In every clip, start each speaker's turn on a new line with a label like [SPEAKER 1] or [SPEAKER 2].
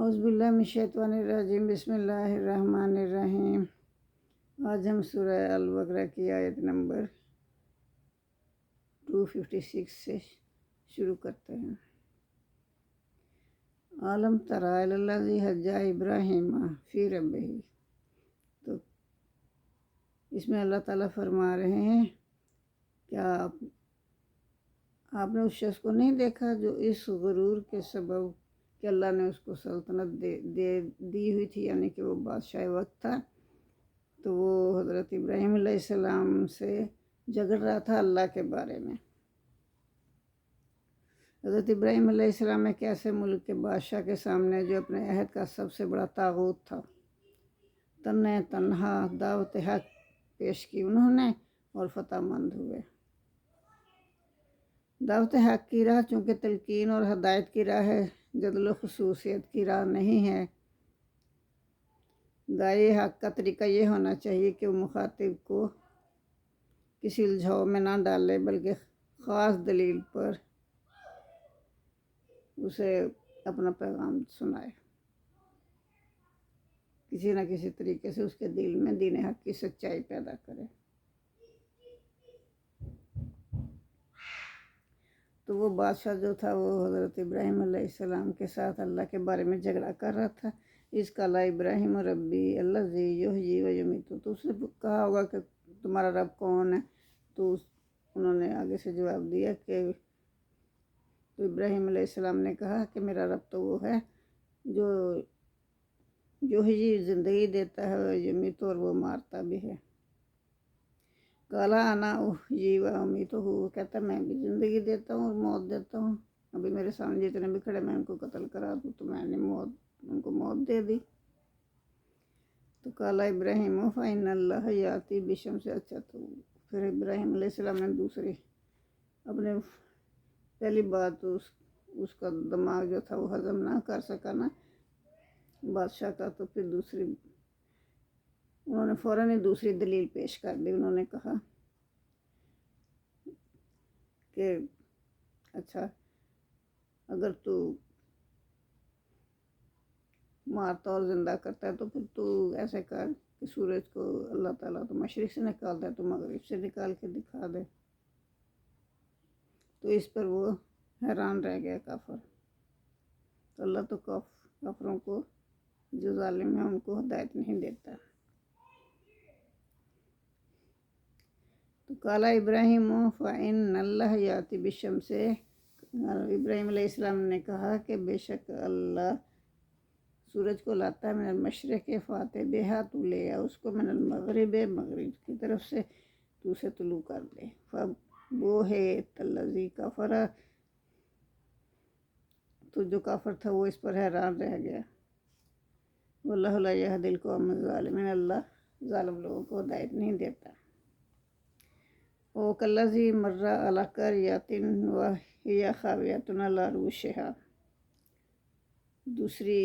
[SPEAKER 1] اعوذ باللہ من الشیطان الرجیم، بسم اللہ الرحمن الرحیم۔ آج ہم سورہ البقرہ کی آیت نمبر 256 سے شروع کرتے ہیں۔ عالم تری الی الذی حج ابراہیم فی ربہ، تو اس میں اللہ تعالیٰ فرما رہے ہیں کیا آپ نے اس شخص کو نہیں دیکھا جو اس غرور کے سبب کہ اللہ نے اس کو سلطنت دی ہوئی تھی، یعنی کہ وہ بادشاہ وقت تھا، تو وہ حضرت ابراہیم علیہ السلام سے جھگڑ رہا تھا اللہ کے بارے میں۔ حضرت ابراہیم علیہ السلام ایک ایسے ملک کے بادشاہ کے سامنے جو اپنے عہد کا سب سے بڑا طاغوت تھا، تنہا دعوت حق پیش کی انہوں نے اور فتح مند ہوئے۔ دعوت حق کی راہ چونکہ تلقین اور ہدایت کی راہ ہے، جدل و خصوصیت کی راہ نہیں ہے۔ داعی حق کا طریقہ یہ ہونا چاہیے کہ وہ مخاطب کو کسی الجھاؤ میں نہ ڈالے، بلکہ خاص دلیل پر اسے اپنا پیغام سنائے، کسی نہ کسی طریقے سے اس کے دل میں دین حق کی سچائی پیدا کرے۔ تو وہ بادشاہ جو تھا وہ حضرت ابراہیم علیہ السلام کے ساتھ اللہ کے بارے میں جھگڑا کر رہا تھا۔ اس قال ابراہیم ربی الذی یحیی و یمیت، تو اس نے کہا ہوگا کہ تمہارا رب کون ہے؟ تو انہوں نے آگے سے جواب دیا کہ تو ابراہیم علیہ السلام نے کہا کہ میرا رب تو وہ ہے جو یحیی زندگی دیتا ہے، یمیت اور وہ مارتا بھی ہے۔ کالا انا احیی و امیت، وہ کہتا ہے میں بھی زندگی دیتا ہوں اور موت دیتا ہوں۔ ابھی میرے سامنے جتنے بھی کھڑے میں ان کو قتل کرا دوں تو میں نے ان کو موت دے دی۔ تو کالا ابراہیم فإن اللہ یاتی بالشمس، اچھا تو پھر ابراہیم علیہ السلام نے دوسری اپنے پہلی بات اس کا دماغ جو تھا وہ ہضم نہ کر سکا نا بادشاہ کا، تو پھر انہوں نے فوراً ہی دوسری دلیل پیش کر دی۔ انہوں نے کہا کہ اچھا اگر تو مارتا اور زندہ کرتا ہے تو پھر تو ایسے کر کہ سورج کو اللہ تعالیٰ تو مشرق سے نکالتا ہے تو مغرب سے نکال کے دکھا دے۔ تو اس پر وہ حیران رہ گیا کافر۔ تو اللہ تو کافروں کو جو ظالم ہے ان کو ہدایت نہیں دیتا۔ تو کالا ابراہیم فإن اللہ یاتی بالشمس، ابراہیم علیہ السلام نے کہا کہ بے شک اللہ سورج کو لاتا ہے من المشرق فاتح بہا، تو لے آ اس کو من المغرب، مغرب کی طرف سے تو اسے طلوع کر دے۔ فبہت الذی کفر، تو جو کافر تھا وہ اس پر حیران رہ گیا۔ واللہ لا یہدی القوم الظالمین، اللہ ظالم لوگوں کو ہدایت نہیں دیتا۔ او کالذی مر علی قریۃ وہی خاویۃ علی عروشہا، دوسری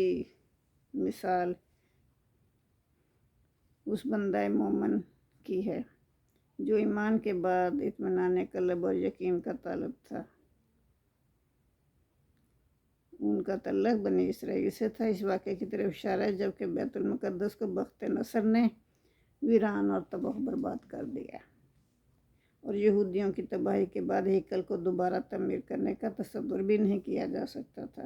[SPEAKER 1] مثال اس بندہ مومن کی ہے جو ایمان کے بعد اطمینان قلب اور یقین کا طالب تھا۔ ان کا تعلق بنی اسرائیل سے تھا۔ اس واقعے کی طرف اشارہ ہے جبکہ بیت المقدس کو بخت نصر نے ویران اور تباہ برباد کر دیا، اور یہودیوں کی تباہی کے بعد ہیکل کو دوبارہ تعمیر کرنے کا تصور بھی نہیں کیا جا سکتا تھا۔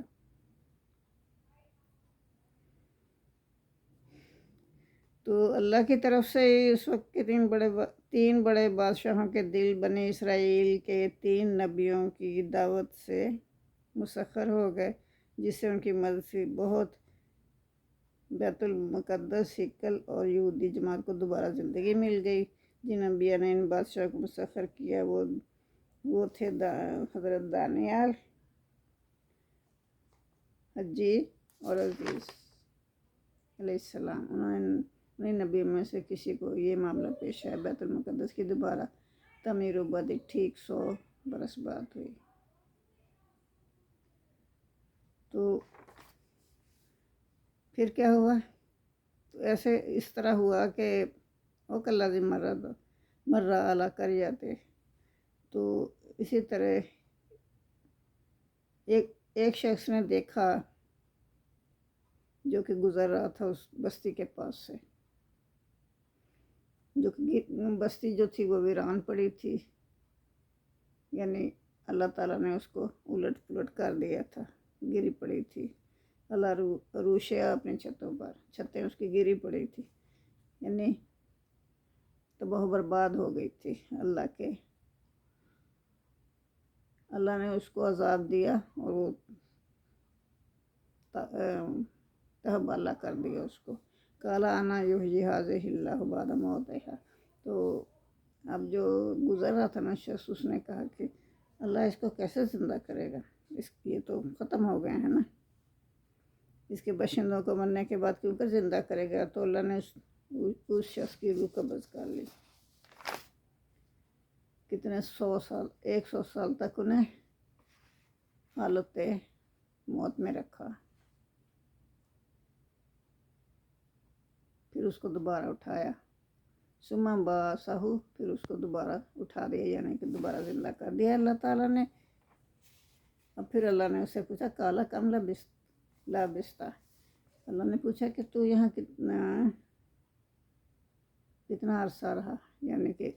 [SPEAKER 1] تو اللہ کی طرف سے اس وقت کے تین بڑے بادشاہوں کے دل بنی اسرائیل کے 3 نبیوں کی دعوت سے مسخر ہو گئے، جس سے ان کی مدد سے بہت بیت المقدس، ہیکل اور یہودی جماعت کو دوبارہ زندگی مل گئی۔ جن انبیاء نے ان بادشاہوں کو مسخر کیا وہ تھے حضرت دانیال، حجی اور عزیز علیہ السلام۔ انہیں نبیوں میں سے کسی کو یہ معاملہ پیش آیا۔ بیت المقدس کی دوبارہ تعمیر و بعد ٹھیک 100 برس بعد ہوئی۔ تو پھر کیا ہوا؟ تو اس طرح ہوا کہ وَكَالَّذِي مَرَّ عَلَىٰ قَرْيَةٍ، تو اسی طرح ایک شخص نے دیکھا جو کہ گزر رہا تھا اس بستی کے پاس سے، جو کہ بستی جو تھی وہ ویران پڑی تھی، یعنی اللہ تعالیٰ نے اس کو الٹ پلٹ کر دیا تھا، گری پڑی تھی۔ اللہ روشیا اپنی چھتوں پر، چھتیں اس کی گری پڑی تھی، یعنی تباہ برباد ہو گئی تھی۔ اللہ نے اس کو عذاب دیا اور وہ تہبالا کر دیا اس کو۔ کالا انا یحیی ہذہ اللہ بعد موتہا۔ تو اب جو گزر رہا تھا نا شخص، اس نے کہا کہ اللہ اس کو کیسے زندہ کرے گا، یہ تو ختم ہو گئے ہیں نا، اس کے باشندوں کو مرنے کے بعد کیوں کر زندہ کرے گا؟ تو اللہ نے اس شخص کی روح قبض کر لی۔ کتنے 100 سال تک انہیں حالت موت میں رکھا، پھر اس کو دوبارہ اٹھایا، ثم بعثہ، پھر اس کو دوبارہ اٹھا دیا، یعنی کہ دوبارہ زندہ کر دیا اللہ تعالیٰ نے۔ اب پھر اللہ نے اس سے پوچھا کالا کم لبستہ، اللہ نے پوچھا کہ تو یہاں کتنا عرصہ رہا، یعنی کہ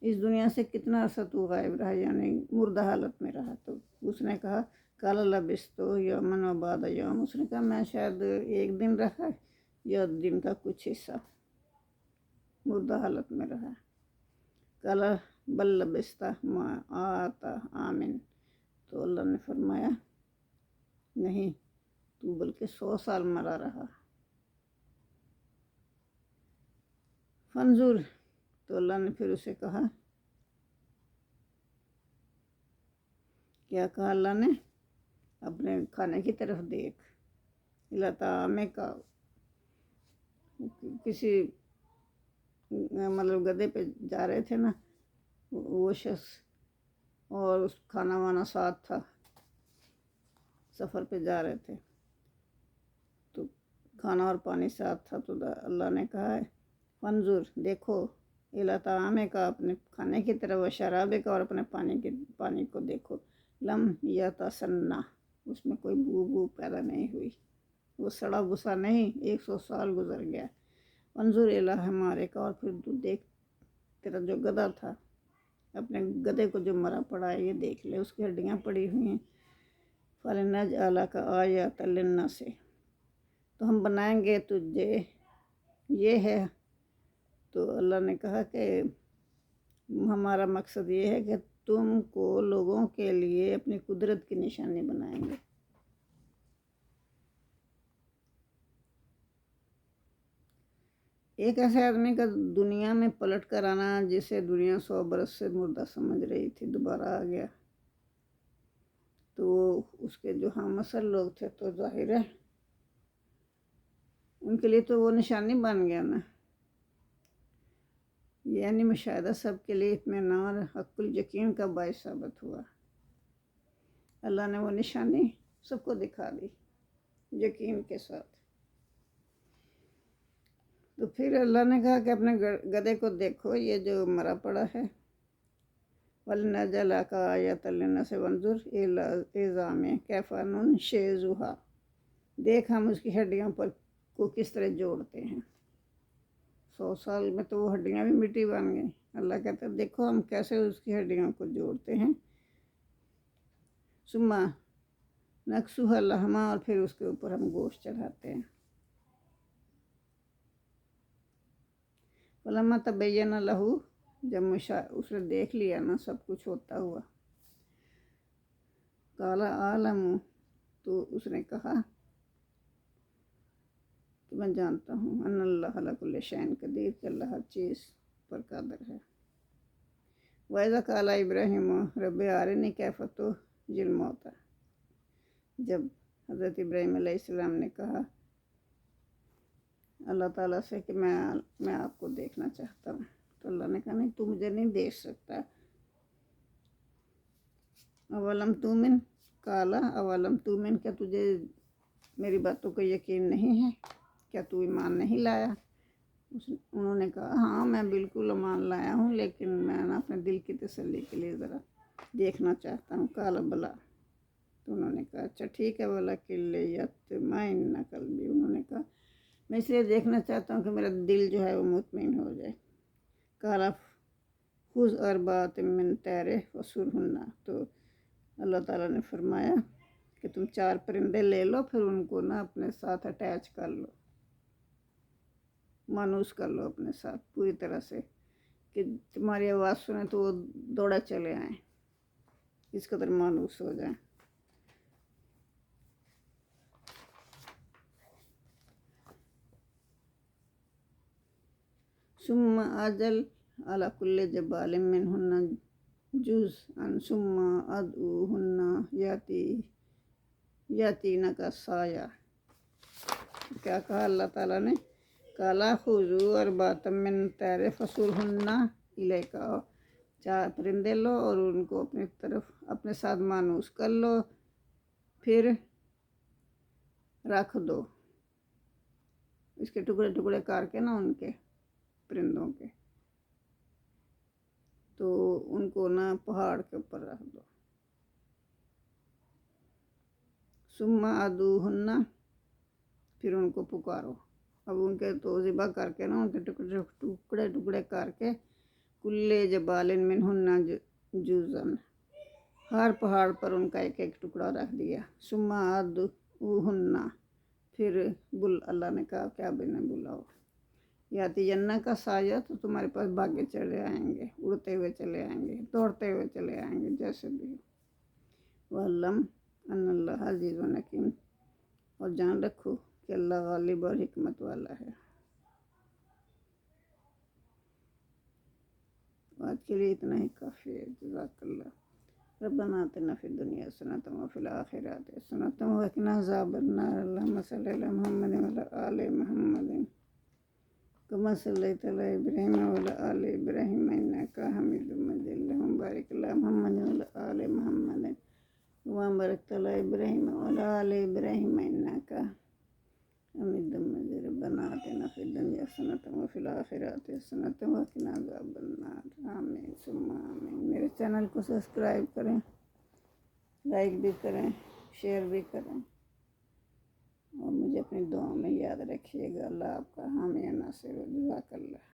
[SPEAKER 1] اس دنیا سے کتنا عرصہ تو غائب رہا، یعنی مردہ حالت میں رہا۔ تو اس نے کہا کالا لبستہ یومن و بعد یوم، اس نے کہا میں شاید ایک دن رہا یا دن کا کچھ حصہ مردہ حالت میں رہا۔ کالا بل لبستہ ما آتا آمن، تو اللہ نے فرمایا نہیں، تو بلکہ 100 سال مرا رہا۔ فنظر، تو اللہ نے پھر اسے کہا، کیا کہا اللہ نے؟ اپنے کھانے کی طرف دیکھ، اللہ تعالیٰ کا کسی مطلب گدھے پہ جا رہے تھے نا وہ شخص، اور اس کھانا وانا ساتھ تھا، سفر پہ جا رہے تھے تو کھانا اور پانی ساتھ تھا، تو اللہ نے کہا ہے فنظر، دیکھو، اللہ تعالیٰ کا اپنے کھانے کی طرف، شرابے کا اور اپنے پانی کو دیکھو، لم یتسنہ، اس میں کوئی بو پیدا نہیں ہوئی، وہ سڑا بسا نہیں، 100 سال گزر گیا۔ انظر الی حمارک، اور پھر تو دیکھ تیرا جو گدھا تھا، اپنے گدھے کو جو مرا پڑا ہے یہ دیکھ لے، اس کی ہڈیاں پڑی ہوئی ہیں۔ فَلِنَجْعَلَکَ آیَةً لِلنَّاسِ، تو ہم بنائیں گے تجھے، یہ ہے، تو اللہ نے کہا کہ ہمارا مقصد یہ ہے کہ تم کو لوگوں کے لیے اپنی قدرت کی نشانی بنائیں گے۔ ایک ایسے آدمی کا دنیا میں پلٹ کر آنا جسے دنیا 100 برس سے مردہ سمجھ رہی تھی، دوبارہ آ گیا، تو اس کے جو ہم اصل لوگ تھے تو ظاہر ہے ان کے لیے تو وہ نشانی بن گیا نا، یعنی مشاہدہ سب کے لیے اطمینان اور حق الیقین کا باعث ثابت ہوا۔ اللہ نے وہ نشانی سب کو دکھا دی یقین کے ساتھ۔ تو پھر اللہ نے کہا کہ اپنے گدھے کو دیکھو، یہ جو مرا پڑا ہے، وَلِنَجْعَلَکَ آیَةً لِلنَّاسِ وَانظُرْ إِلَى الْعِظَامِ كَيْفَ نُنشِزُهَا، دیکھ ہم اس کی ہڈیوں پر کو کس طرح جوڑتے ہیں۔ 100 سال میں تو وہ ہڈیاں بھی مٹی بن گئیں۔ اللہ کہتا ہے دیکھو ہم کیسے اس کی ہڈیوں کو جوڑتے ہیں۔ ثُمَّ نَكْسُوهَا لَحْمًا، اور پھر اس کے اوپر ہم گوشت چڑھاتے ہیں۔ فَلَمَّا تَبَيَّنَ لَهُ، جب اس نے دیکھ لیا نا سب کچھ ہوتا ہوا، قَالَ أَعْلَمُ، تو اس نے کہا کہ میں جانتا ہوں، ان اللہ علی کل شیء قدیر، کہ اللہ ہر چیز پر قادر ہے۔ وَإِذَا قَالَ إِبْرَاهِيمُ رَبِّ أَرِنِي كَيْفَ تُحْيِي الْمَوْتَىٰ، جب حضرت ابراہیم علیہ السلام نے کہا اللہ تعالیٰ سے کہ میں آپ کو دیکھنا چاہتا ہوں، تو اللہ نے کہا نہیں، تو مجھے نہیں دیکھ سکتا۔ اولم تؤمن، قال اولم تؤمن، کیا تجھے میری باتوں کو یقین نہیں ہے، کیا تو ایمان نہیں لایا؟ انہوں نے کہا ہاں میں بالکل ایمان لایا ہوں، لیکن میں اپنے دل کی تسلی کے لیے ذرا دیکھنا چاہتا ہوں۔ قال بلا، تو تو انہوں نے کہا اچھا ٹھیک ہے والا قلعے یطمئن قلبی، انہوں نے کہا میں اس لیے دیکھنا چاہتا ہوں کہ میرا دل جو ہے وہ مطمئن ہو جائے۔ قال خذ اربعۃ من طیر فصرہن، تو اللہ تعالیٰ نے فرمایا کہ تم 4 پرندے لے لو، پھر ان کو نا اپنے ساتھ اٹیچ کر لو، مانوس کر لو اپنے ساتھ پوری طرح سے، کہ تمہاری آواز سنیں تو وہ دوڑا چلے آئیں، اس قدر مانوس ہو جائیں۔ ثم اجل علی کل جبال منہن جزءا ثم ادعوہن یاتینک سعیا۔ کیا کہا اللہ تعالیٰ نے؟ کالا خذوا اربعۃ من طیر فصرہن الیک، 4 پرندے لو اور ان کو اپنی طرف اپنے ساتھ مانوس کر لو، پھر رکھ دو، اس کے ٹکڑے ٹکڑے کر کے نا ان کے پرندوں کے، تو ان کو نا پہاڑ کے اوپر رکھ دو۔ ثم ادعوہن، پھر ان کو پکارو، اب ان کے تو ذبح کر کے نا ان کے ٹکڑے ٹکڑے کر کے کل جبال منہن جزءا، ہر پہاڑ پر ان کا ایک ایک ٹکڑا رکھ دیا۔ ثم ادعوہن، پھر اللہ نے کہا کہ اب انہیں بلاؤ، یاتینک سعیا، تو تمہارے پاس بھاگے چلے آئیں گے، اڑتے ہوئے چلے آئیں گے، دوڑتے ہوئے چلے آئیں گے، جیسے بھی۔ وَاعْلَمْ أَنَّ اللَّهَ عَزِيزٌ حَكِيمٌ، اور جان رکھو کہ اللہ غالب اور حکمت والا ہے۔ آج کے لیے اتنا ہی کافی ہے۔ جزاک اللہ۔ ربنا آتنا فی الدنیا حسنۃ وفی الآخرۃ حسنۃ وقنا عذاب النار۔ اللہم صلی علی محمد وعلی آل محمد کما صلیت علی ابراہیم وعلی آل ابراہیم انک حمید مجید۔ اللہم بارک علی محمد وعلی آل محمد کما بارکت علی ابراہیم وعلی آل ابراہیم انک حمید مجید۔ ربنا آتنا فی الدنیا حسنۃ وفی الآخرۃ حسنۃ وقنا عذاب النار۔ آمین ثم آمین۔ میرے چینل کو سبسکرائب کریں، لائک بھی کریں، شیئر بھی کریں، اور مجھے اپنی دعاؤں میں یاد رکھیے گا۔ اللہ آپ کا حامی و ناصر ہو۔ جزاک اللہ۔